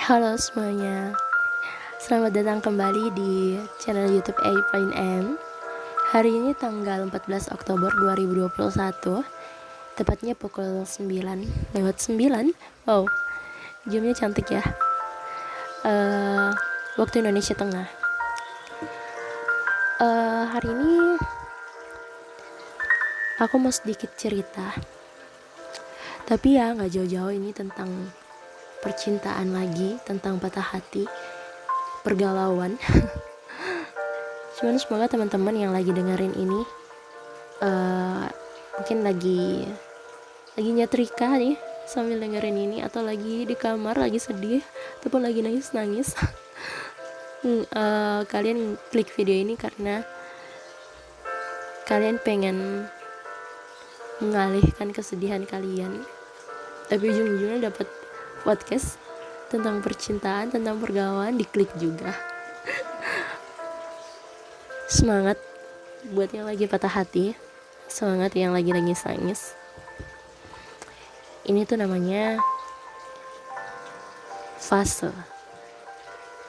Halo semuanya, selamat datang kembali di channel YouTube A.M. Hari ini tanggal 14 Oktober 2021, tepatnya pukul 9:09. Wow, jamnya cantik ya. Waktu Indonesia Tengah. Hari ini aku mau sedikit cerita, tapi ya nggak jauh-jauh, ini tentang percintaan lagi, tentang patah hati, pergalauan. Cuman semoga teman-teman yang lagi dengerin ini mungkin lagi nyetrika nih sambil dengerin ini, atau lagi di kamar lagi sedih ataupun lagi nangis kalian klik video ini karena kalian pengen mengalihkan kesedihan kalian, tapi ujung-ujungnya dapat podcast tentang percintaan, tentang pergaulan, diklik juga. Semangat buat yang lagi patah hati, semangat yang lagi nangis. Ini tuh namanya fase.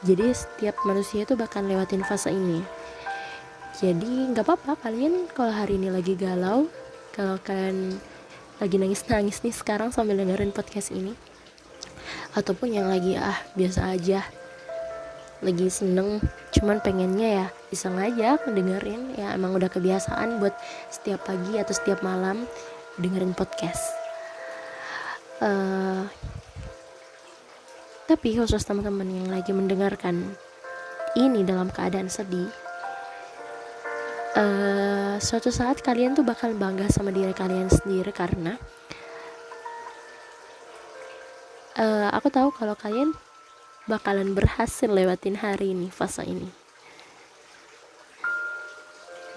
Jadi setiap manusia tuh bakal lewatin fase ini. Jadi nggak apa-apa kalian kalau hari ini lagi galau, kalau kalian lagi nangis nih sekarang sambil dengerin podcast ini, ataupun yang lagi biasa aja, lagi seneng cuman pengennya ya iseng aja ngedengerin, ya emang udah kebiasaan buat setiap pagi atau setiap malam dengerin podcast. Tapi khusus teman-teman yang lagi mendengarkan ini dalam keadaan sedih, suatu saat kalian tuh bakal bangga sama diri kalian sendiri, karena aku tahu kalau kalian bakalan berhasil lewatin hari ini, fase ini.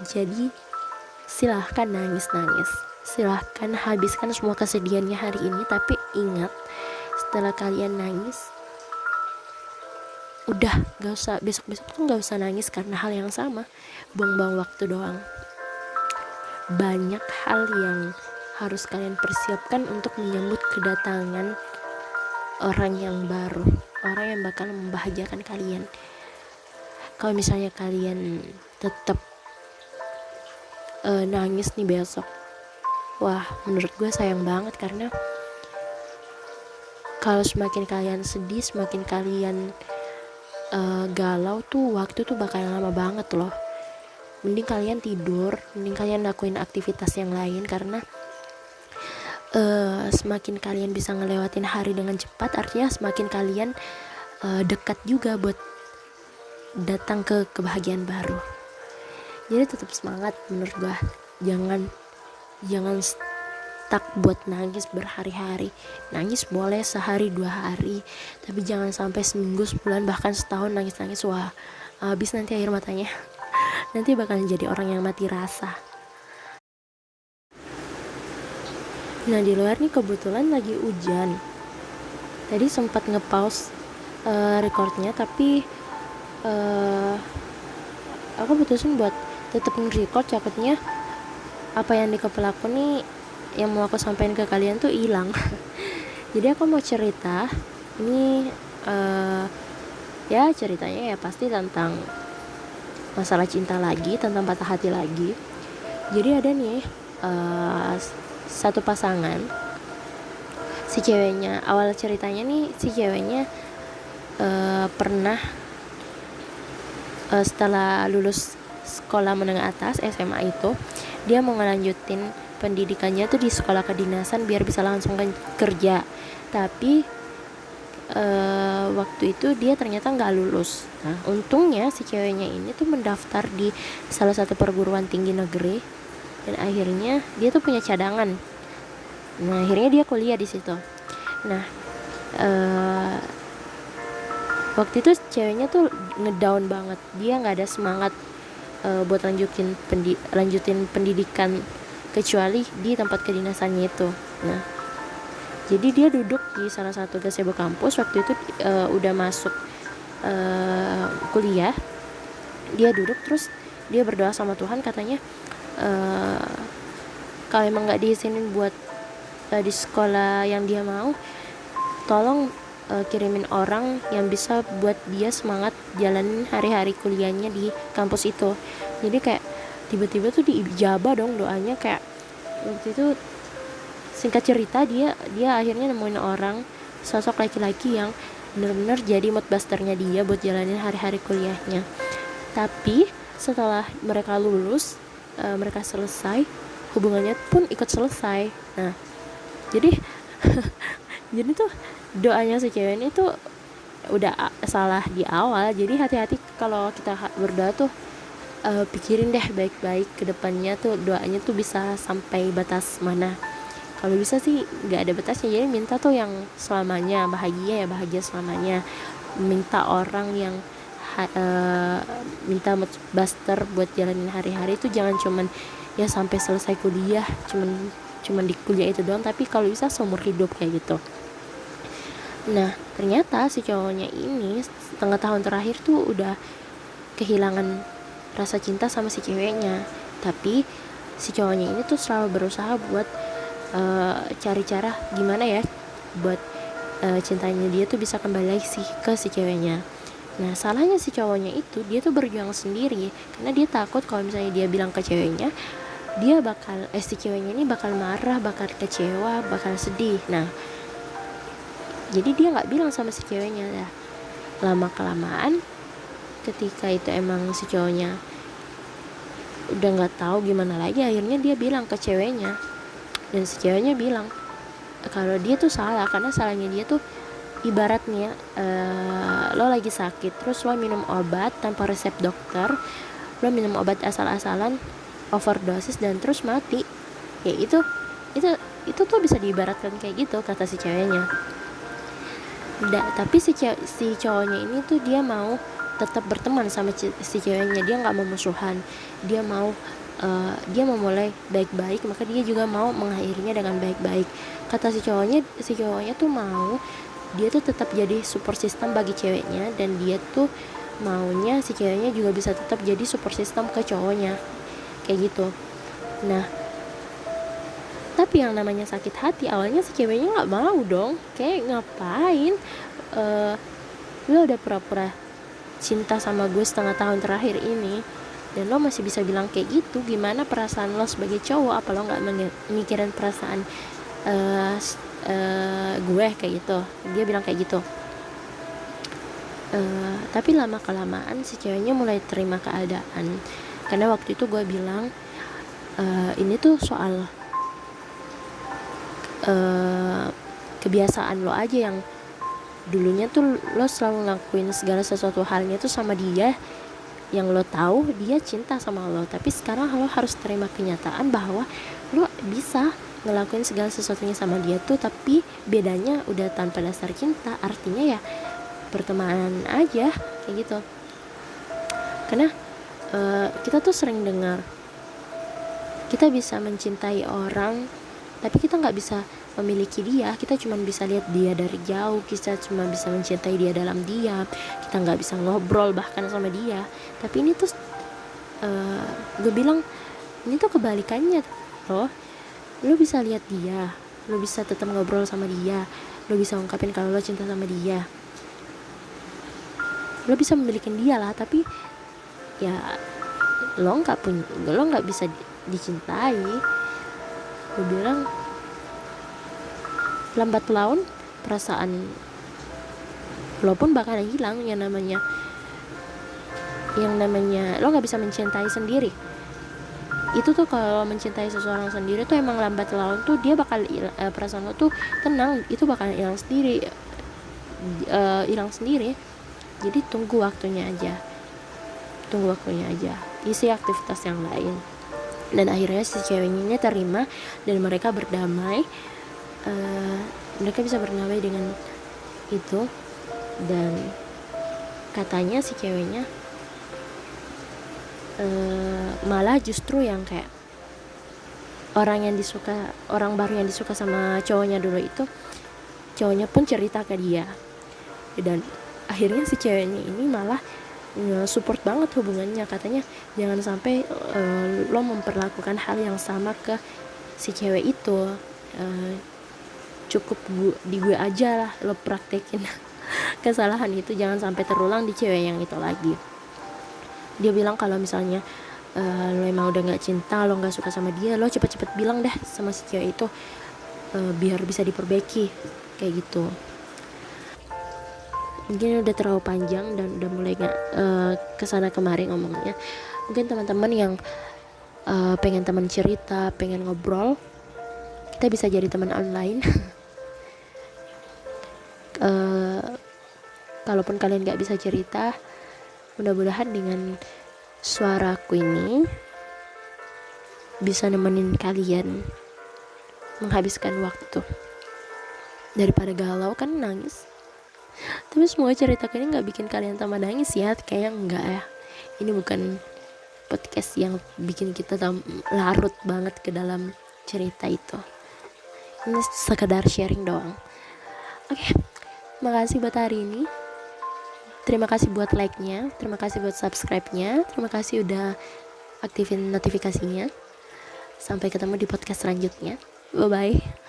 Jadi silahkan nangis, silahkan habiskan semua kesedihannya hari ini, tapi ingat, setelah kalian nangis, udah gak usah, besok-besok tuh gak usah nangis karena hal yang sama, buang-buang waktu doang. Banyak hal yang harus kalian persiapkan untuk menyambut kedatangan orang yang baru, orang yang bakal membahagiakan kalian. Kalau misalnya kalian tetap nangis nih besok, wah menurut gue sayang banget, karena kalau semakin kalian sedih, semakin kalian galau tuh, waktu tuh bakalan lama banget loh. Mending kalian tidur, mending kalian lakuin aktivitas yang lain, karena semakin kalian bisa ngelewatin hari dengan cepat, artinya semakin kalian dekat juga buat datang ke kebahagiaan baru. Jadi tetap semangat menurut gue, jangan stuck buat nangis berhari-hari. Nangis boleh sehari 2 hari, tapi jangan sampai seminggu, sebulan, bahkan setahun nangis. Wah, habis nanti air matanya. Nanti bakalan jadi orang yang mati rasa. Nah, di luar nih kebetulan lagi hujan. Tadi sempat nge-pause recordnya, tapi aku putusin buat tetap nge-record, takutnya apa yang di kepala aku nih yang mau aku sampaikan ke kalian tuh hilang. Jadi aku mau cerita ini, ya ceritanya ya pasti tentang masalah cinta lagi, tentang patah hati lagi. Jadi ada nih satu pasangan, si ceweknya, awal ceritanya nih si ceweknya pernah setelah lulus sekolah menengah atas SMA itu, dia mau ngelanjutin pendidikannya tuh di sekolah kedinasan biar bisa langsung kerja. Tapi waktu itu dia ternyata nggak lulus. Nah, untungnya si ceweknya ini tuh mendaftar di salah satu perguruan tinggi negeri, dan akhirnya dia tuh punya cadangan. Nah, akhirnya dia kuliah di situ. Nah, waktu itu ceweknya tuh ngedown banget, dia nggak ada semangat buat lanjutin pendidikan kecuali di tempat kedinasannya itu. Nah, jadi dia duduk di salah satu gazebo kampus. Waktu itu udah masuk kuliah, dia duduk terus dia berdoa sama Tuhan, katanya kalau emang nggak diizinin buat di sekolah yang dia mau, tolong kirimin orang yang bisa buat dia semangat jalanin hari-hari kuliahnya di kampus itu. Jadi kayak tiba-tiba tuh diijabah dong doanya. Kayak waktu itu, singkat cerita, dia akhirnya nemuin orang, sosok laki-laki yang benar-benar jadi moodbusternya dia buat jalanin hari-hari kuliahnya. Tapi setelah mereka lulus, mereka selesai, hubungannya pun ikut selesai. Nah, jadi jadi tuh doanya si cewek ini tuh udah salah di awal. Jadi hati-hati kalau kita berdoa tuh, pikirin deh baik-baik ke depannya tuh doanya tuh bisa sampai batas mana. Kalau bisa sih nggak ada batasnya, jadi minta tuh yang selamanya bahagia, ya bahagia selamanya. Minta orang yang minta moodbuster buat jalanin hari-hari itu jangan cuman ya sampai selesai kuliah, cuman di kuliah itu doang, tapi kalau bisa seumur hidup kayak gitu. Nah, ternyata si cowoknya ini setengah tahun terakhir tuh udah kehilangan rasa cinta sama si ceweknya. Tapi si cowoknya ini tuh selalu berusaha buat cari cara gimana ya buat cintanya dia tuh bisa kembali lagi ke si ceweknya. Nah, salahnya si cowoknya itu, dia tuh berjuang sendiri karena dia takut kalau misalnya dia bilang ke ceweknya, dia bakal si ceweknya ini bakal marah, bakal kecewa, bakal sedih. Nah, jadi dia nggak bilang sama si ceweknya. Ya, lama kelamaan ketika itu emang si cowoknya udah nggak tahu gimana lagi, akhirnya dia bilang ke ceweknya. Dan si ceweknya bilang kalau dia tuh salah, karena salahnya dia tuh ibaratnya lo lagi sakit, terus lo minum obat tanpa resep dokter, lo minum obat asal-asalan, overdosis, dan terus mati. Ya itu tuh bisa diibaratkan kayak gitu, kata si ceweknya. Tapi si cowoknya ini tuh dia mau tetap berteman sama si ceweknya, dia nggak mau musuhan, dia mau mulai baik-baik, maka dia juga mau mengakhirinya dengan baik-baik. Kata si cowoknya tuh mau dia tuh tetap jadi support system bagi ceweknya, dan dia tuh maunya si ceweknya juga bisa tetap jadi support system ke cowoknya, kayak gitu. Nah, tapi yang namanya sakit hati, awalnya si ceweknya nggak mau dong, kayak ngapain lo udah pura-pura cinta sama gue setengah tahun terakhir ini, dan lo masih bisa bilang kayak gitu. Gimana perasaan lo sebagai cowok? Apa lo nggak mikirin perasaan gue, kayak gitu. Dia bilang kayak gitu. Tapi lama kelamaan si ceweknya mulai terima keadaan, karena waktu itu gue bilang ini tuh soal kebiasaan lo aja, yang dulunya tuh lo selalu ngelakuin segala sesuatu halnya tuh sama dia, yang lo tahu dia cinta sama lo. Tapi sekarang lo harus terima kenyataan bahwa lo bisa ngelakuin segala sesuatunya sama dia tuh, tapi bedanya udah tanpa dasar cinta. Artinya ya pertemanan aja, kayak gitu. Karena kita tuh sering dengar kita bisa mencintai orang, tapi kita nggak bisa memiliki dia. Kita cuma bisa lihat dia dari jauh, kita cuma bisa mencintai dia dalam diam, kita nggak bisa ngobrol bahkan sama dia. Tapi ini tuh gue bilang ini tuh kebalikannya loh. Lo bisa lihat dia, lo bisa tetap ngobrol sama dia, lo bisa ungkapin kalau lo cinta sama dia, lo bisa memiliki dia lah. Tapi ya lo nggak bisa dicintai. Gue bilang lambat laun perasaan lo pun bakal hilang. Yang namanya lo nggak bisa mencintai sendiri. Itu tuh kalau mencintai seseorang sendiri tuh emang lambat laun tuh dia bakal perasaan lo tuh tenang, itu bakal hilang sendiri. Jadi tunggu waktunya aja, isi aktivitas yang lain. Dan akhirnya si ceweknya ini terima dan mereka berdamai. Mereka bisa berdamai dengan itu. Dan katanya si ceweknya malah justru yang kayak orang baru yang disuka sama cowoknya dulu itu, cowoknya pun cerita ke dia. Dan akhirnya si ceweknya ini malah support banget hubungannya. Katanya jangan sampai lo memperlakukan hal yang sama ke si cewek itu. cukup di gue aja lah lo praktekin. Kesalahan itu jangan sampai terulang di cewek yang itu lagi. Dia bilang kalau misalnya lo emang udah nggak cinta, lo nggak suka sama dia, lo cepet-cepet bilang deh sama si cewek itu, biar bisa diperbaiki kayak gitu. Mungkin udah terlalu panjang dan udah mulai nggak kesana kemari ngomongnya. Mungkin teman-teman yang pengen teman cerita, pengen ngobrol, kita bisa jadi teman online. Kalaupun kalian nggak bisa cerita, mudah-mudahan dengan suaraku ini bisa nemenin kalian menghabiskan waktu daripada galau kan nangis. Tapi semua ceritaku ini nggak bikin kalian tambah nangis ya, kayaknya enggak ya. Ini bukan podcast yang bikin kita larut banget ke dalam cerita itu. Ini sekedar sharing doang. Oke, makasih buat hari ini. Terima kasih buat like-nya, terima kasih buat subscribe-nya, terima kasih udah aktifin notifikasinya. Sampai ketemu di podcast selanjutnya. Bye-bye.